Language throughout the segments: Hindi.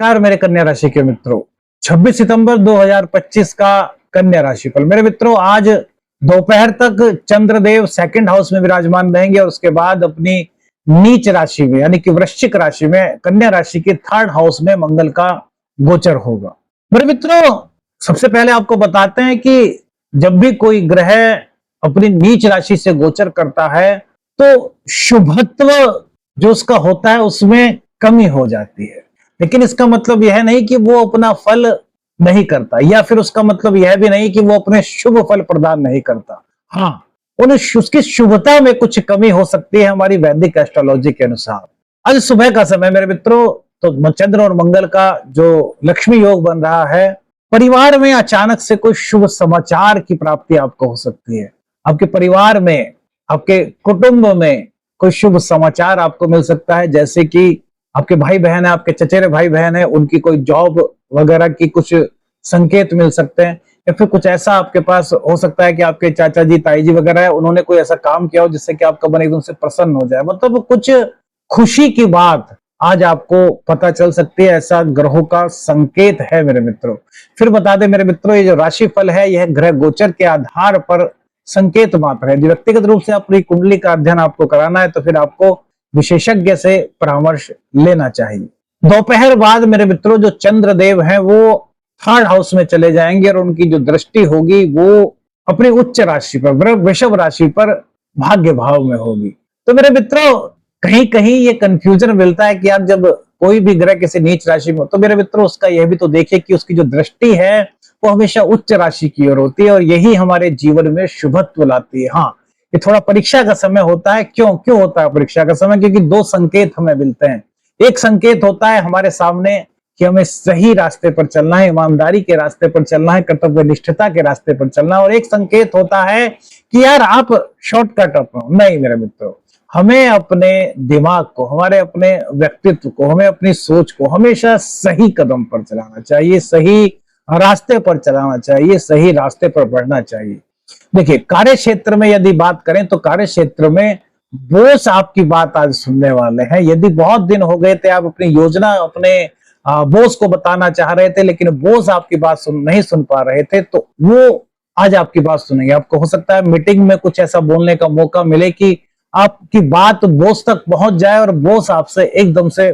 नमस्कार मेरे कन्या राशि के मित्रों। 26 सितंबर 2025 का कन्या राशि फल। मेरे मित्रों, आज दोपहर तक चंद्रदेव सेकंड हाउस में विराजमान रहेंगे और उसके बाद अपनी नीच राशि में यानी कि वृश्चिक राशि में कन्या राशि के थर्ड हाउस में मंगल का गोचर होगा। मेरे मित्रों, सबसे पहले आपको बताते हैं कि जब भी कोई ग्रह अपनी नीच राशि से गोचर करता है तो शुभत्व जो उसका होता है उसमें कमी हो जाती है, लेकिन इसका मतलब यह नहीं कि वो अपना फल नहीं करता, या फिर उसका मतलब यह भी नहीं कि वो अपने शुभ फल प्रदान नहीं करता। हाँ, उसकी शुभता में कुछ कमी हो सकती है हमारी वैदिक एस्ट्रोलॉजी के अनुसार। आज सुबह का समय मेरे मित्रों, तो चंद्र और मंगल का जो लक्ष्मी योग बन रहा है, परिवार में अचानक से कोई शुभ समाचार की प्राप्ति आपको हो सकती है। आपके परिवार में, आपके कुटुंब में कोई शुभ समाचार आपको मिल सकता है, जैसे कि आपके भाई बहन है, आपके चचेरे भाई बहन है, उनकी कोई जॉब वगैरह की कुछ संकेत मिल सकते हैं, या फिर कुछ ऐसा आपके पास हो सकता है कि आपके चाचा जी, ताई जी वगैरह है, उन्होंने कोई ऐसा काम किया हो जिससे कि आपका मन एकदम से प्रसन्न हो जाए। मतलब कुछ खुशी की बात आज आपको पता चल सकती है, ऐसा ग्रहों का संकेत है मेरे मित्रों। फिर बता दें मेरे मित्रों, ये जो राशि फल है यह ग्रह गोचर के आधार पर संकेत मात्र है। जो व्यक्तिगत रूप से अपनी कुंडली का अध्ययन आपको कराना है तो फिर आपको विशेषज्ञ से परामर्श लेना चाहिए। दोपहर बाद मेरे मित्रों, जो चंद्रदेव हैं वो थर्ड हाउस में चले जाएंगे और उनकी जो दृष्टि होगी वो अपनी उच्च राशि पर, वृषभ राशि पर भाग्य भाव में होगी। तो मेरे मित्रों, कहीं कहीं ये कंफ्यूजन मिलता है कि आप जब कोई भी ग्रह किसी नीच राशि में हो तो मेरे मित्रों उसका यह भी तो देखिए कि उसकी जो दृष्टि है वो हमेशा उच्च राशि की ओर होती है और यही हमारे जीवन में शुभत्व लाती है। हाँ, ये थोड़ा परीक्षा का समय होता है। क्यों होता है परीक्षा का समय? क्योंकि दो संकेत हमें मिलते हैं। एक संकेत होता है हमारे सामने कि हमें सही रास्ते पर चलना है, ईमानदारी के रास्ते पर चलना है, कर्तव्य निष्ठता के रास्ते पर चलना है, और एक संकेत होता है कि यार आप शॉर्टकट अपनाओ। नहीं मेरे मित्रों, हमें अपने दिमाग को, हमारे अपने व्यक्तित्व को, हमें अपनी सोच को हमेशा सही कदम पर चलाना चाहिए, सही रास्ते पर चलाना चाहिए, सही रास्ते पर बढ़ना चाहिए। देखिए, कार्य क्षेत्र में यदि बात करें तो कार्य क्षेत्र में बॉस आपकी बात आज सुनने वाले हैं। यदि बहुत दिन हो गए थे आप अपनी योजना अपने बॉस को बताना चाह रहे थे लेकिन बॉस आपकी बात नहीं सुन पा रहे थे, तो वो आज आपकी बात सुनेंगे। आपको हो सकता है मीटिंग में कुछ ऐसा बोलने का मौका मिले कि आपकी बात बॉस तक पहुंच जाए और बॉस आपसे एकदम से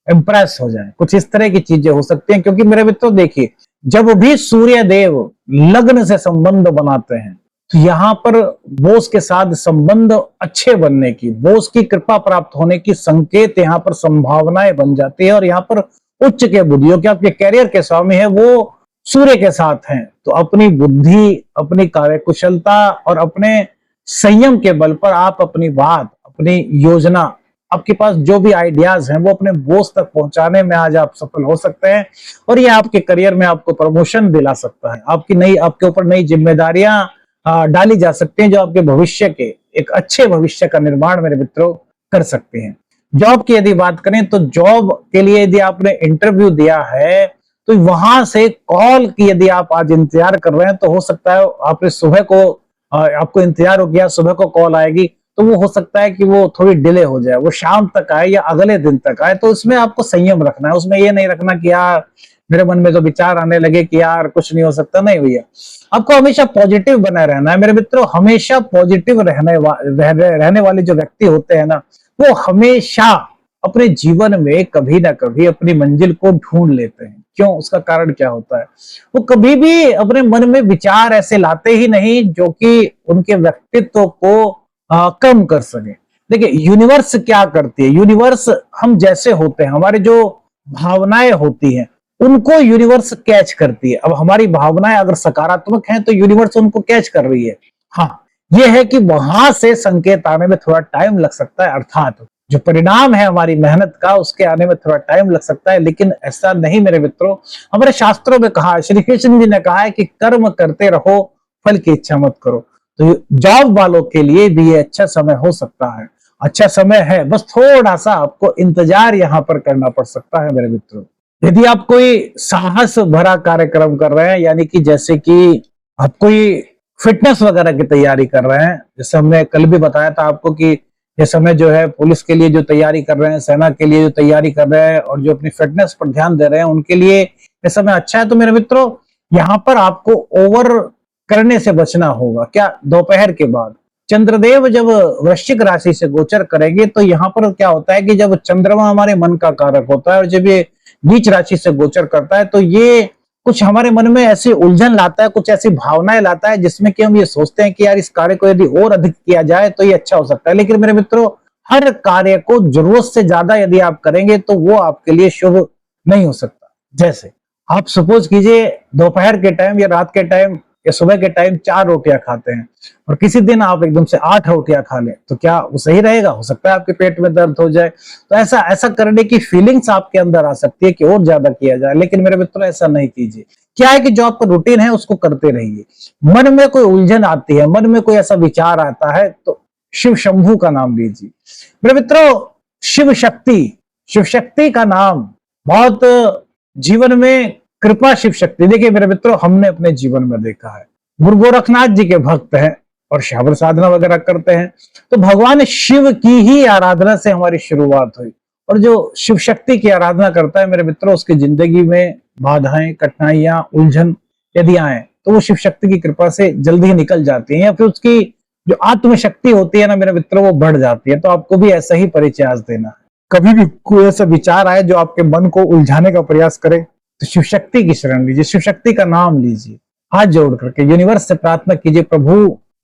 इंप्रेस हो जाए। कुछ इस तरह की चीजें हो सकती हैं, क्योंकि मेरे मित्रों देखिए, जब भी सूर्य देव लग्न से संबंध बनाते हैं तो यहाँ पर बॉस के साथ संबंध अच्छे बनने की, बॉस की कृपा प्राप्त होने की संकेत यहाँ पर संभावनाएं बन जाती है। और यहाँ पर उच्च के बुद्धियों के, आपके कैरियर के स्वामी है वो सूर्य के साथ हैं, तो अपनी बुद्धि, अपनी कार्यकुशलता और अपने संयम के बल पर आप अपनी बात, अपनी योजना, आपके पास जो भी आइडियाज हैं वो अपने बॉस तक पहुंचाने में आज आप सफल हो सकते हैं और ये आपके करियर में आपको प्रमोशन दिला सकता है। आपके ऊपर नई जिम्मेदारियां डाली जा सकती हैं जो आपके भविष्य के, एक अच्छे भविष्य का निर्माण मेरे मित्रों कर सकते हैं। जॉब की यदि बात करें तो जॉब के लिए यदि आपने इंटरव्यू दिया है तो वहां से कॉल की यदि आप आज इंतजार कर रहे हैं तो हो सकता है आपने सुबह को, आपको इंतजार हो गया, सुबह को कॉल आएगी तो वो हो सकता है कि वो थोड़ी डिले हो जाए, वो शाम तक आए या अगले दिन तक आए। तो उसमें आपको संयम रखना है, उसमें ये नहीं रखना कि यार मेरे मन में तो विचार आने लगे कि यार कुछ नहीं हो सकता। नहीं भैया, आपको हमेशा पॉजिटिव बना रहना है मेरे मित्रों। हमेशा पॉजिटिव रहने वाले जो व्यक्ति होते हैं ना, वो हमेशा अपने जीवन में कभी ना कभी अपनी मंजिल को ढूंढ लेते हैं। क्यों? उसका कारण क्या होता है? वो कभी भी अपने मन में विचार ऐसे लाते ही नहीं जो कि उनके व्यक्तित्व को कम कर सके। देखिए, यूनिवर्स क्या करती है? यूनिवर्स हम जैसे होते हैं, हमारे जो भावनाएं होती हैं उनको यूनिवर्स कैच करती है। अब हमारी भावनाएं अगर सकारात्मक हैं तो यूनिवर्स उनको कैच कर रही है। हाँ, ये है कि वहां से संकेत आने में थोड़ा टाइम लग सकता है, अर्थात जो परिणाम है हमारी मेहनत का उसके आने में थोड़ा टाइम लग सकता है, लेकिन ऐसा नहीं मेरे मित्रों। हमारे शास्त्रों में कहा है, श्री कृष्ण जी ने कहा है कि कर्म करते रहो, फल की इच्छा मत करो। तो जॉब वालों के लिए भी ये अच्छा समय हो सकता है, अच्छा समय है, बस थोड़ा सा आपको इंतजार यहाँ पर करना पड़ सकता है मेरे मित्रों। यदि आप कोई साहस भरा कार्यक्रम कर रहे हैं, यानी कि जैसे कि आप कोई फिटनेस वगैरह की तैयारी कर रहे हैं, जैसे हमने कल भी बताया था आपको कि ये समय जो है पुलिस के लिए जो तैयारी कर रहे हैं, सेना के लिए जो तैयारी कर रहे हैं और जो अपनी फिटनेस पर ध्यान दे रहे हैं, उनके लिए ये समय अच्छा है। तो मेरे मित्रों, यहाँ पर आपको ओवर करने से बचना होगा। क्या? दोपहर के बाद चंद्रदेव जब वृश्चिक राशि से गोचर करेंगे तो यहाँ पर क्या होता है कि जब चंद्रमा हमारे मन का कारक होता है और जब ये नीच राशि से गोचर करता है तो ये कुछ हमारे मन में ऐसी उलझन लाता है, कुछ ऐसी भावनाएं लाता है जिसमें कि हम ये सोचते हैं कि यार इस कार्य को यदि और अधिक किया जाए तो ये अच्छा हो सकता है। लेकिन मेरे मित्रों, हर कार्य को जरूरत से ज्यादा यदि आप करेंगे तो वो आपके लिए शुभ नहीं हो सकता। जैसे आप सपोज कीजिए दोपहर के टाइम या रात के टाइम या सुबह के टाइम 4 रोटियां खाते हैं और किसी दिन आप एकदम से 8 रोटियां खा लें, तो क्या वो सही रहेगा? हो सकता है आपके पेट में दर्द हो जाए। तो ऐसा ऐसा करने की फीलिंग्स आपके अंदर आ सकती है कि और ज्यादा किया जाए। लेकिन मेरे मित्रों, ऐसा नहीं कीजिए। क्या है कि जो आपका रूटीन है उसको करते रहिए। मन में कोई उलझन आती है, मन में कोई ऐसा विचार आता है तो शिव शंभू का नाम लीजिए। मेरे मित्रों, शिव शक्ति का नाम बहुत जीवन में कृपा शिव शक्ति। देखिए मेरे मित्रों, हमने अपने जीवन में देखा है, गुरु गोरखनाथ जी के भक्त हैं और शाबर साधना वगैरह करते हैं, तो भगवान शिव की ही आराधना से हमारी शुरुआत हुई। और जो शिव शक्ति की आराधना करता है मेरे मित्रों, उसकी जिंदगी में बाधाएं, कठिनाइयां, उलझन यदि आए तो वो शिव शक्ति की कृपा से जल्दी ही निकल जाती है, या फिर उसकी जो आत्मशक्ति होती है ना मेरे मित्रों, वो बढ़ जाती है। तो आपको भी ऐसा ही परिचय आज देना है। कभी भी कोई ऐसा विचार आए जो आपके मन को उलझाने का प्रयास करे तो शिव शक्ति की शरण लीजिए, शिव शक्ति का नाम लीजिए, हाथ जोड़ करके यूनिवर्स से प्रार्थना कीजिए, प्रभु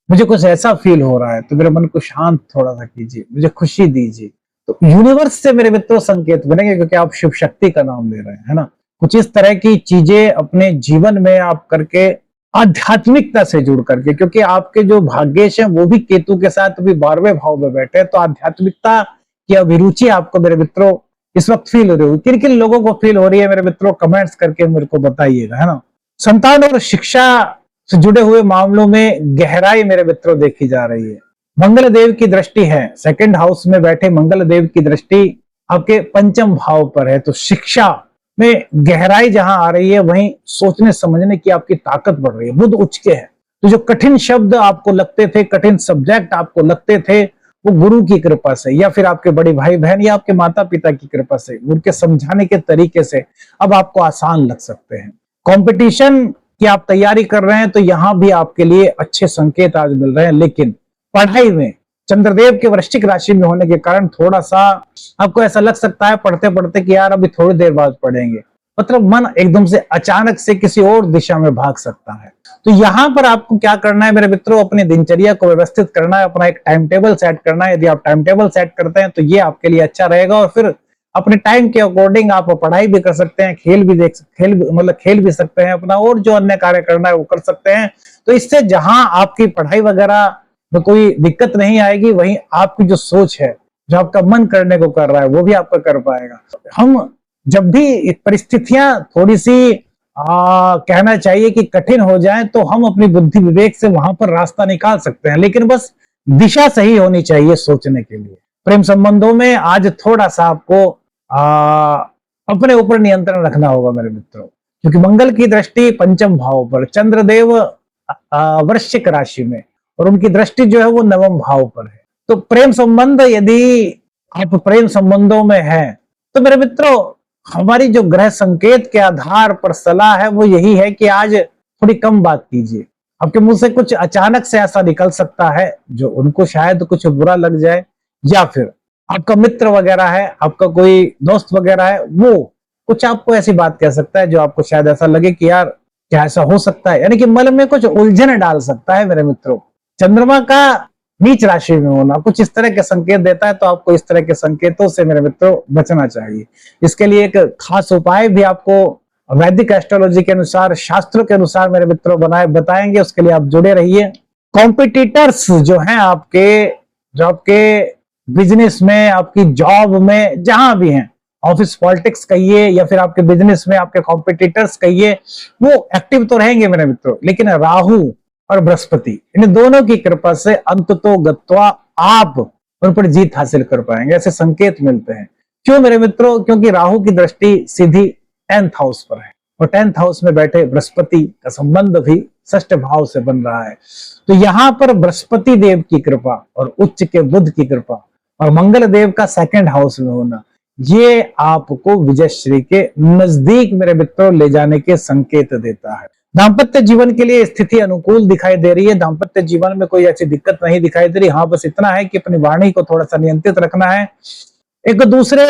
मुझे कुछ ऐसा फील हो रहा है तो मेरे मन को शांत थोड़ा सा कीजिए, मुझे खुशी दीजिए। तो यूनिवर्स से मेरे मित्रों संकेत बनेंगे, क्योंकि आप शिव शक्ति का नाम ले रहे हैं, है ना। कुछ इस तरह की चीजें अपने जीवन में आप करके आध्यात्मिकता से जुड़ करके, क्योंकि आपके जो भाग्येश है वो भी केतु के साथ अभी 12वें भाव में बैठे हैं, तो आध्यात्मिकता की अभिरुचि आपको मेरे मित्रों इस वक्त फील हो रही होगी। किन किन लोगों को फील हो रही है मेरे मित्रों, कमेंट्स करके मेरे को बताइएगा, है ना। संतान और शिक्षा से जुड़े हुए मामलों में गहराई मेरे मित्रों देखी जा रही है। मंगल देव की दृष्टि है, सेकंड हाउस में बैठे मंगल देव की दृष्टि आपके पंचम भाव पर है, तो शिक्षा में गहराई जहां आ रही है वहीं सोचने समझने की आपकी ताकत बढ़ रही है। बुध उच्च के है, तो जो कठिन शब्द आपको लगते थे, कठिन सब्जेक्ट आपको लगते थे, वो गुरु की कृपा से या फिर आपके बड़े भाई बहन या आपके माता पिता की कृपा से, उनके समझाने के तरीके से अब आपको आसान लग सकते हैं। कंपटीशन की आप तैयारी कर रहे हैं तो यहां भी आपके लिए अच्छे संकेत आज मिल रहे हैं। लेकिन पढ़ाई में चंद्रदेव के वृश्चिक राशि में होने के कारण थोड़ा सा आपको ऐसा लग सकता है पढ़ते पढ़ते कि यार अभी थोड़ी देर बाद पढ़ेंगे, मतलब मन एकदम से अचानक से किसी और दिशा में भाग सकता है। तो यहां पर आपको क्या करना है मेरे मित्रों, अपनी दिनचर्या को व्यवस्थित करना है, अपना एक टाइम टेबल सेट करना है। यदि आप टाइम टेबल सेट करते हैं तो ये आपके लिए अच्छा रहेगा, और फिर अपने टाइम के अकॉर्डिंग आप पढ़ाई भी कर सकते हैं, खेल भी सकते हैं अपना, और जो अन्य कार्य करना है वो कर सकते हैं। तो इससे जहां आपकी पढ़ाई वगैरह में कोई दिक्कत नहीं आएगी, वहीं आपकी जो सोच है, जो आपका मन करने को कर रहा है, वो भी आपका कर पाएगा। हम जब भी परिस्थितियां थोड़ी सी कहना चाहिए कि कठिन हो जाए तो हम अपनी बुद्धि विवेक से वहां पर रास्ता निकाल सकते हैं, लेकिन बस दिशा सही होनी चाहिए सोचने के लिए। प्रेम संबंधों में आज थोड़ा सा आपको अपने ऊपर नियंत्रण रखना होगा मेरे मित्रों, क्योंकि मंगल की दृष्टि पंचम भाव पर, चंद्रदेव वृश्चिक राशि में, और उनकी दृष्टि जो है वो नवम भाव पर है। तो प्रेम संबंध, यदि आप प्रेम संबंधों में हैं तो मेरे मित्रों हमारी जो ग्रह संकेत के आधार पर सलाह है वो यही है कि आज थोड़ी कम बात कीजिए। आपके मुंह से कुछ अचानक से ऐसा निकल सकता है जो उनको शायद कुछ बुरा लग जाए, या फिर आपका मित्र वगैरह है, आपका कोई दोस्त वगैरह है, वो कुछ आपको ऐसी बात कह सकता है जो आपको शायद ऐसा लगे कि यार क्या ऐसा हो सकता है, यानी कि मन में कुछ उलझन डाल सकता है मेरे मित्रों। चंद्रमा का नीच राशि में होना कुछ इस तरह के संकेत देता है, तो आपको इस तरह के संकेतों से मेरे मित्रों बचना चाहिए। इसके लिए एक खास उपाय भी आपको वैदिक एस्ट्रोलॉजी के अनुसार, शास्त्रों के अनुसार मेरे मित्रों बताएंगे, उसके लिए आप जुड़े रहिए। कॉम्पिटिटर्स जो हैं आपके, जो आपके बिजनेस में, आपकी जॉब में, जहां भी हैं, ऑफिस पॉलिटिक्स कहिए या फिर आपके बिजनेस में आपके कॉम्पिटिटर्स कहिए, वो एक्टिव तो रहेंगे मेरे मित्रों, लेकिन राहु और बृहस्पति इन दोनों की कृपा से अंततो गत्वा आप उन पर जीत हासिल कर पाएंगे, ऐसे संकेत मिलते हैं। क्यों मेरे मित्रों? क्योंकि राहु की दृष्टि सीधी 10th हाउस पर है, और 10th हाउस में बैठे बृहस्पति का संबंध भी 6ठ भाव से बन रहा है। तो यहां पर बृहस्पति देव की कृपा और उच्च के बुध की कृपा और मंगल देव का सेकंड हाउस में होना, ये आपको विजयश्री के नजदीक मेरे मित्रों ले जाने के संकेत देता है। दाम्पत्य जीवन के लिए स्थिति अनुकूल दिखाई दे रही है। दाम्पत्य जीवन में कोई ऐसी दिक्कत नहीं दिखाई दे रही। हाँ, बस इतना है कि अपनी वाणी को थोड़ा सा नियंत्रित रखना है, एक दूसरे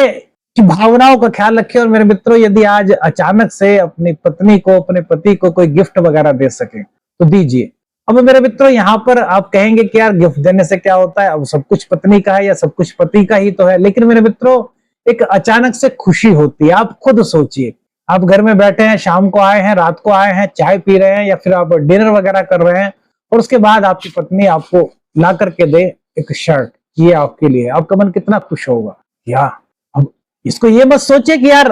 की भावनाओं का ख्याल रखिए। और मेरे मित्रों, यदि आज अचानक से अपनी पत्नी को, अपने पति को कोई गिफ्ट वगैरह दे सके तो दीजिए। अब मेरे मित्रों, यहाँ पर आप कहेंगे कि यार गिफ्ट देने से क्या होता है, अब सब कुछ पत्नी का है या सब कुछ पति का ही तो है। लेकिन मेरे मित्रों, एक अचानक से खुशी होती है। आप खुद सोचिए, आप घर में बैठे हैं, शाम को आए हैं, रात को आए हैं, चाय पी रहे हैं या फिर आप डिनर वगैरह कर रहे हैं, और उसके बाद आपकी पत्नी आपको ला करके दे एक शर्ट, ये आपके लिए, आपका मन कितना खुश होगा। या अब इसको ये मत सोचे कि यार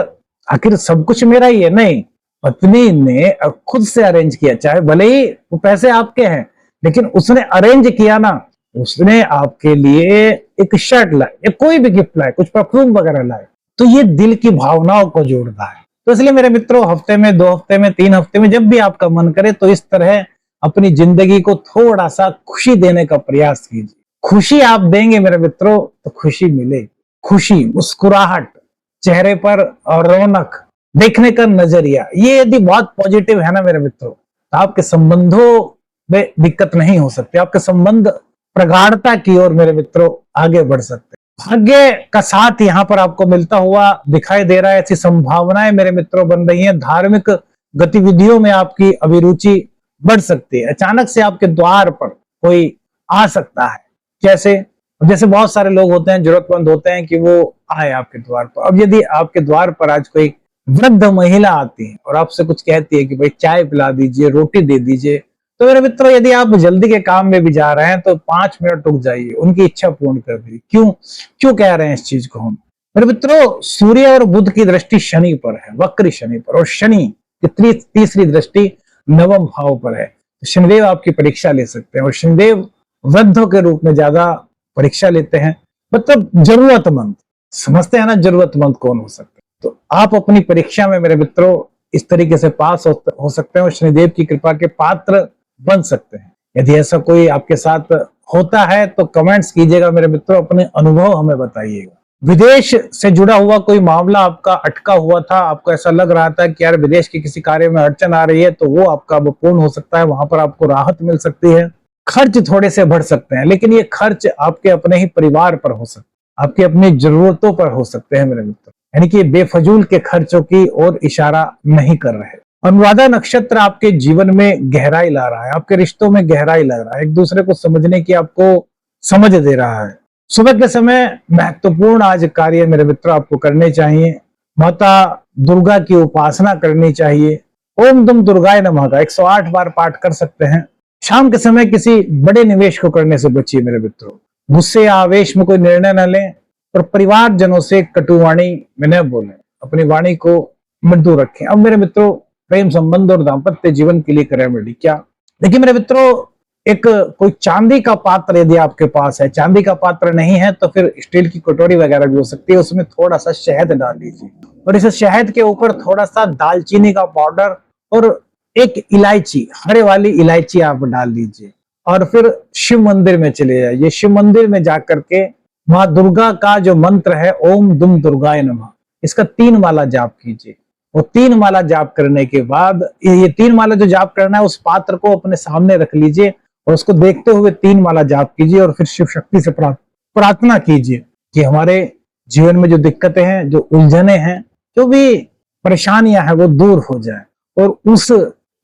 आखिर सब कुछ मेरा ही है, नहीं, पत्नी ने खुद से अरेंज किया, चाहे भले ही वो पैसे आपके हैं, लेकिन उसने अरेंज किया ना, उसने आपके लिए एक शर्ट लाए या कोई भी गिफ्ट लाए, कुछ परफ्यूम वगैरह लाए, तो ये दिल की भावनाओं को जोड़ता है। तो इसलिए मेरे मित्रों, हफ्ते में, 2 हफ्ते में, 3 हफ्ते में, जब भी आपका मन करे तो इस तरह अपनी जिंदगी को थोड़ा सा खुशी देने का प्रयास कीजिए। खुशी आप देंगे मेरे मित्रों तो खुशी मिलेगी। खुशी, मुस्कुराहट चेहरे पर और रौनक, देखने का नजरिया, ये यदि बहुत पॉजिटिव है ना मेरे मित्रों, तो आपके संबंधों में दिक्कत नहीं हो सकती। आपके संबंध प्रगाढ़ता की ओर मेरे मित्रों आगे बढ़ सकते हैं। भाग्य का साथ यहाँ पर आपको मिलता हुआ दिखाई दे रहा है। ऐसी संभावनाएं मेरे मित्रों बन रही हैं। धार्मिक गतिविधियों में आपकी अभिरुचि बढ़ सकती है। अचानक से आपके द्वार पर कोई आ सकता है। जैसे बहुत सारे लोग होते हैं, जरूरतमंद होते हैं कि वो आए आपके द्वार पर। अब यदि आपके द्वार पर आज कोई वृद्ध महिला आती है और आपसे कुछ कहती है कि भाई चाय पिला दीजिए, रोटी दे दीजिए, तो मेरे मित्रों, यदि आप जल्दी के काम में भी जा रहे हैं तो 5 मिनट रुक जाइए, उनकी इच्छा पूर्ण कर दीजिए। क्यों कह रहे हैं इस चीज को हम? मेरे मित्रों, सूर्य और बुध की दृष्टि शनि पर है, वक्री शनि पर, और शनि की तीसरी दृष्टि नवम भाव पर है। शनिदेव आपकी परीक्षा ले सकते हैं, और शनिदेव वृद्धों के रूप में ज्यादा परीक्षा लेते हैं। मतलब जरूरतमंद, समझते हैं ना जरूरतमंद कौन हो सकते हैं। तो आप अपनी परीक्षा में मेरे मित्रों इस तरीके से पास हो सकते हैं और शनिदेव की कृपा के पात्र बन सकते हैं। यदि ऐसा कोई आपके साथ होता है तो कमेंट्स कीजिएगा मेरे मित्रों, अपने अनुभव हमें बताइएगा। विदेश से जुड़ा हुआ कोई मामला आपका अटका हुआ था, आपको ऐसा लग रहा था कि यार विदेश के किसी कार्य में अड़चन आ रही है, तो वो आपका अब पूर्ण हो सकता है। वहां पर आपको राहत मिल सकती है। खर्च थोड़े से बढ़ सकते हैं, लेकिन ये खर्च आपके अपने ही परिवार पर हो सकते हैं, आपकी अपनी जरूरतों पर हो सकते हैं मेरे मित्रों। यानी कि बेफजूल के खर्चों की ओर इशारा नहीं कर रहे। अनुराधा नक्षत्र आपके जीवन में गहराई ला रहा है, आपके रिश्तों में गहराई ला रहा है, एक दूसरे को समझने की आपको समझ दे रहा है। सुबह के समय महत्वपूर्ण आज कार्य मेरे मित्रों आपको करने चाहिए। माता दुर्गा की उपासना करनी चाहिए। ओम दुम दुर्गाय नमः का 108 बार पाठ कर सकते हैं। शाम के समय किसी बड़े निवेश को करने से बचिए मेरे मित्रों। गुस्से या आवेश में कोई निर्णय न लें, और परिवारजनों से कटु वाणी में न बोलें, अपनी वाणी को मृदु रखें। अब मेरे मित्रों, प्रेम संबंध और दाम्पत्य जीवन के लिए करें रेमेडी क्या? देखिए मेरे मित्रों, एक कोई चांदी का पात्र यदि आपके पास है, चांदी का पात्र नहीं है तो फिर स्टील की कटोरी वगैरह भी हो सकती है, उसमें थोड़ा सा शहद डाल लीजिए, और इस शहद के ऊपर थोड़ा सा दालचीनी का पाउडर और एक इलायची, हरे वाली इलायची आप डाल दीजिए, और फिर शिव मंदिर में चले जाइए। शिव मंदिर में जाकर के माँ दुर्गा का जो मंत्र है ओम दुम दुर्गाय नमः, इसका 3 माला जाप कीजिए। और 3 माला जाप करने के बाद, ये 3 माला जो जाप करना है, उस पात्र को अपने सामने रख लीजिए और उसको देखते हुए 3 माला जाप कीजिए, और फिर शिव शक्ति से प्रार्थना कीजिए कि हमारे जीवन में जो दिक्कतें हैं, जो उलझने हैं, जो भी परेशानियां हैं, वो दूर हो जाए। और उस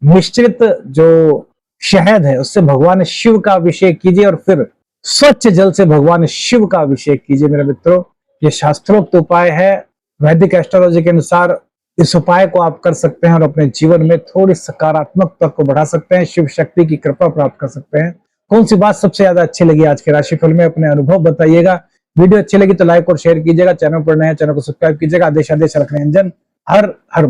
मिश्रित जो शहद है उससे भगवान शिव का अभिषेक कीजिए, और फिर स्वच्छ जल से भगवान शिव का अभिषेक कीजिए मेरे मित्रों। ये शास्त्रोक्त उपाय है। वैदिक एस्ट्रोलॉजी के अनुसार इस उपाय को आप कर सकते हैं और अपने जीवन में थोड़ी सकारात्मकता को बढ़ा सकते हैं, शिव शक्ति की कृपा प्राप्त कर सकते हैं। कौन सी बात सबसे ज्यादा अच्छी लगी आज के राशिफल में, अपने अनुभव बताइएगा। वीडियो अच्छी लगी तो लाइक और शेयर कीजिएगा। चैनल पर नए, चैनल को सब्सक्राइब कीजिएगा। आदेश रखने अंजन, हर हर